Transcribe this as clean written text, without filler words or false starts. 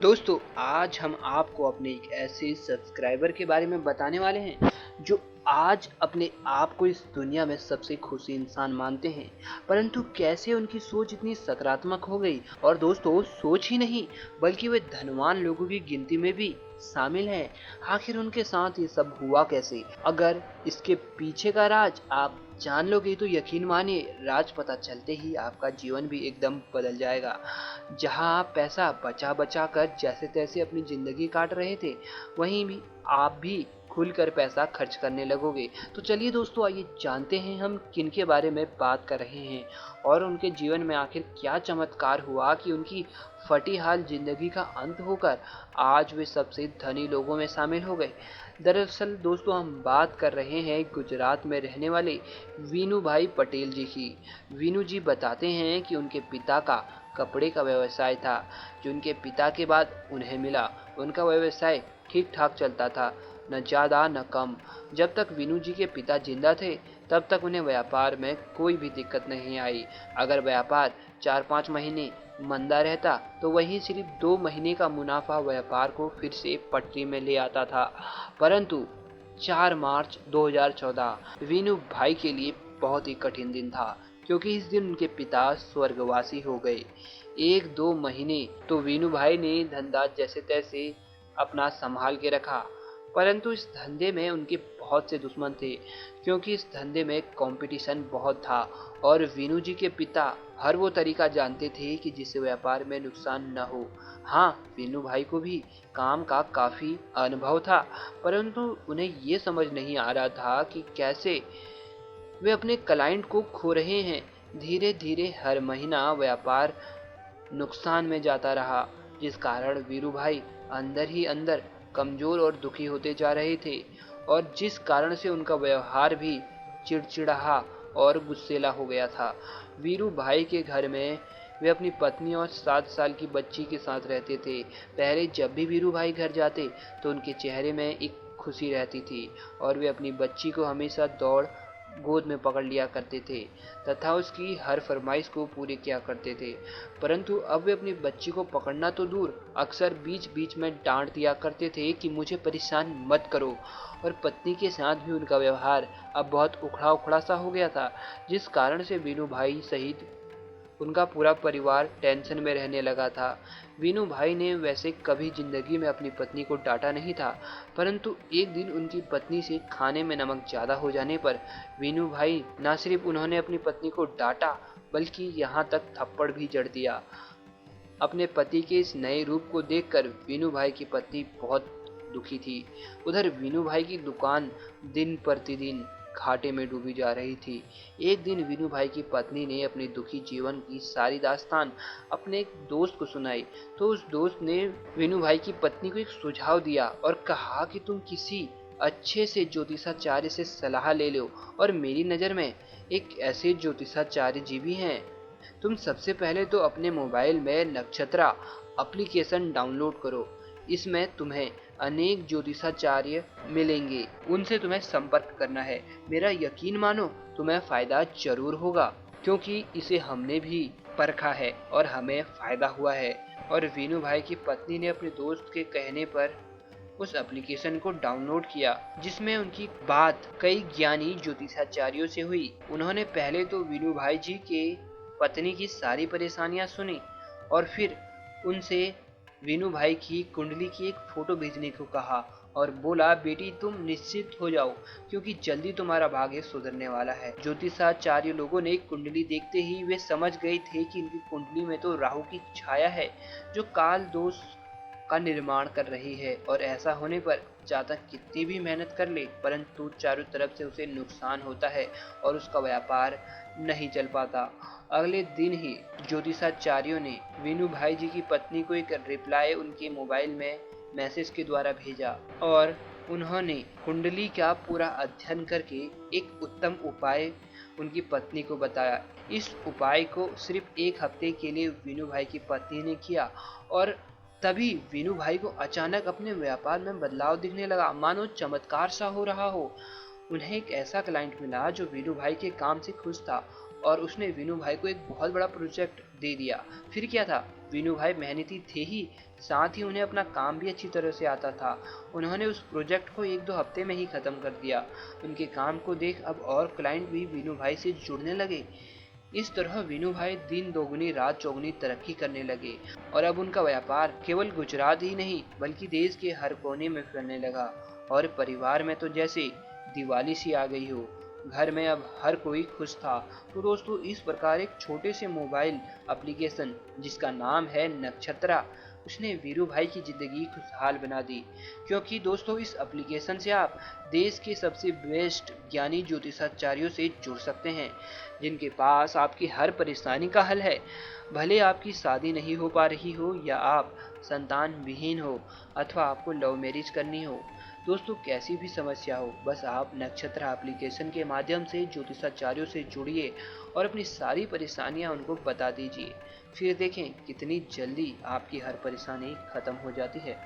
दोस्तों, आज हम आपको अपने एक ऐसे सब्सक्राइबर के बारे में बताने वाले हैं जो आज अपने आप को इस दुनिया में सबसे खुशी इंसान मानते हैं। परंतु कैसे उनकी सोच इतनी सकारात्मक हो गई, और दोस्तों सोच ही नहीं बल्कि वे धनवान लोगों की गिनती में भी शामिल हैं। आखिर उनके साथ ये सब हुआ कैसे? अगर इसके पीछे का राज आप जान लोगे तो यकीन मानिए, राज पता चलते ही आपका जीवन भी एकदम बदल जाएगा। जहां आप पैसा बचा बचा कर जैसे तैसे अपनी जिंदगी काट रहे थे, वहीं भी आप भी खुलकर पैसा खर्च करने लगोगे। तो चलिए दोस्तों, आइए जानते हैं हम किन के बारे में बात कर रहे हैं और उनके जीवन में आखिर क्या चमत्कार हुआ कि उनकी फटी हाल जिंदगी का अंत होकर आज वे सबसे धनी लोगों में शामिल हो गए। दरअसल दोस्तों, हम बात कर रहे हैं गुजरात में रहने वाले वीनू भाई पटेल जी की। वीनू जी बताते हैं कि उनके पिता का कपड़े का व्यवसाय था, जो उनके पिता के बाद उन्हें मिला। उनका व्यवसाय ठीक ठाक चलता था, न ज़्यादा न कम। जब तक वीनू जी के पिता जिंदा थे तब तक उन्हें व्यापार में कोई भी दिक्कत नहीं आई। अगर व्यापार 4-5 महीने मंदा रहता तो वही सिर्फ 2 महीने का मुनाफा व्यापार को फिर से पटरी में ले आता था। परंतु 4 मार्च 2014 वीनू भाई के लिए बहुत ही कठिन दिन था, क्योंकि इस दिन उनके पिता स्वर्गवासी हो गए। 1-2 महीने तो वीनू भाई ने धंधा जैसे तैसे अपना संभाल के रखा, परंतु इस धंधे में उनके बहुत से दुश्मन थे, क्योंकि इस धंधे में कंपटीशन बहुत था और वीनू जी के पिता हर वो तरीका जानते थे कि जिससे व्यापार में नुकसान न हो। हाँ, वीनू भाई को भी काम का काफी अनुभव था, परंतु उन्हें ये समझ नहीं आ रहा था कि कैसे वे अपने क्लाइंट को खो रहे हैं। धीरे धीरे हर महीना व्यापार नुकसान में जाता रहा, जिस कारण वीरू भाई अंदर ही अंदर कमजोर और दुखी होते जा रहे थे, और जिस कारण से उनका व्यवहार भी चिड़चिड़ाहा और गुस्सेला हो गया था। वीरू भाई के घर में वे अपनी पत्नी और 7 साल की बच्ची के साथ रहते थे। पहले जब भी वीरू भाई घर जाते तो उनके चेहरे में एक खुशी रहती थी और वे अपनी बच्ची को हमेशा दौड़ गोद में पकड़ लिया करते थे तथा उसकी हर फरमाइश को पूरे किया करते थे। परंतु अब वे अपनी बच्ची को पकड़ना तो दूर, अक्सर बीच बीच में डांट दिया करते थे कि मुझे परेशान मत करो। और पत्नी के साथ भी उनका व्यवहार अब बहुत उखड़ा उखड़ा सा हो गया था, जिस कारण से वीनू भाई सहित उनका पूरा परिवार टेंशन में रहने लगा था। वीनू भाई ने वैसे कभी जिंदगी में अपनी पत्नी को डांटा नहीं था, परंतु एक दिन उनकी पत्नी से खाने में नमक ज्यादा हो जाने पर वीनू भाई न सिर्फ उन्होंने अपनी पत्नी को डांटा, बल्कि यहाँ तक थप्पड़ भी जड़ दिया। अपने पति के इस नए रूप को देखकर वीनू भाई की पत्नी बहुत दुखी थी। उधर वीनू भाई की दुकान दिन प्रतिदिन घाटे में डूबी जा रही थी। एक दिन वीनू भाई की पत्नी ने अपने दुखी जीवन की सारी दास्तान अपने एक दोस्त को सुनाई, तो उस दोस्त ने वीनू भाई की पत्नी को एक सुझाव दिया और कहा कि तुम किसी अच्छे से ज्योतिषाचार्य से सलाह ले लो, और मेरी नज़र में एक ऐसे ज्योतिषाचार्य जी भी हैं। तुम सबसे पहले तो अपने मोबाइल में नक्षत्रा एप्लीकेशन डाउनलोड करो। इसमें तुम्हें अनेक ज्योतिषाचार्य मिलेंगे, उनसे तुम्हें संपर्क करना है। मेरा यकीन मानो, तुम्हें फायदा जरूर होगा, क्योंकि इसे हमने भी परखा है और हमें फायदा हुआ है। और वीनू भाई की पत्नी ने अपने दोस्त के कहने पर उस एप्लीकेशन को डाउनलोड किया, जिसमें उनकी बात कई ज्ञानी ज्योतिषाचार्यों से हुई। उन्होंने पहले तो वीनू भाई जी के पत्नी की सारी परेशानियां सुनी और फिर उनसे वीनू भाई की कुंडली की एक फोटो भेजने को कहा और बोला, बेटी तुम निश्चित हो जाओ, क्योंकि जल्दी तुम्हारा भाग्य सुधरने वाला है। ज्योतिषाचार्य लोगों ने कुंडली देखते ही वे समझ गए थे कि इनकी कुंडली में तो राहु की छाया है, जो काल दोष का निर्माण कर रही है, और ऐसा होने पर जातक कितनी भी मेहनत कर ले, परंतु चारों तरफ से उसे नुकसान होता है और उसका व्यापार नहीं चल पाता। अगले दिन ही ज्योतिषाचार्यों ने वीनू भाई जी की पत्नी को एक रिप्लाई उनके मोबाइल में मैसेज के द्वारा भेजा, और उन्होंने कुंडली का पूरा अध्ययन करके एक उत्तम उपाय उनकी पत्नी को बताया। इस उपाय को सिर्फ 1 हफ्ते के लिए वीनू भाई की पत्नी ने किया, और तभी वीनू भाई को अचानक अपने व्यापार में बदलाव दिखने लगा, मानो चमत्कार सा हो रहा हो। उन्हें एक ऐसा क्लाइंट मिला जो वीनू भाई के काम से खुश था, और उसने वीनू भाई को एक बहुत बड़ा प्रोजेक्ट दे दिया। फिर क्या था, वीनू भाई मेहनती थे ही, साथ ही उन्हें अपना काम भी अच्छी तरह से आता था। उन्होंने उस प्रोजेक्ट को 1-2 हफ्ते में ही खत्म कर दिया। उनके काम को देख अब और क्लाइंट भी वीनू भाई से जुड़ने लगे। इस तरह वीनू भाई दिन दोगुनी रात चौगुनी तरक्की करने लगे और अब उनका व्यापार केवल गुजरात ही नहीं बल्कि देश के हर कोने में फैलने लगा। और परिवार में तो जैसे दिवाली सी आ गई हो। घर में अब हर कोई खुश था। तो दोस्तों, इस प्रकार एक छोटे से मोबाइल एप्लीकेशन जिसका नाम है नक्षत्रा, उसने वीरू भाई की जिंदगी खुशहाल बना दी। क्योंकि दोस्तों, इस एप्लीकेशन से आप देश के सबसे बेस्ट ज्ञानी ज्योतिषाचार्यों से जुड़ सकते हैं, जिनके पास आपकी हर परेशानी का हल है। भले आपकी शादी नहीं हो पा रही हो या आप संतान विहीन हो अथवा आपको लव मैरिज करनी हो, दोस्तों कैसी भी समस्या हो, बस आप नक्षत्र एप्लीकेशन के माध्यम से ज्योतिषाचार्यों से जुड़िए और अपनी सारी परेशानियां उनको बता दीजिए। फिर देखें कितनी जल्दी आपकी हर परेशानी खत्म हो जाती है।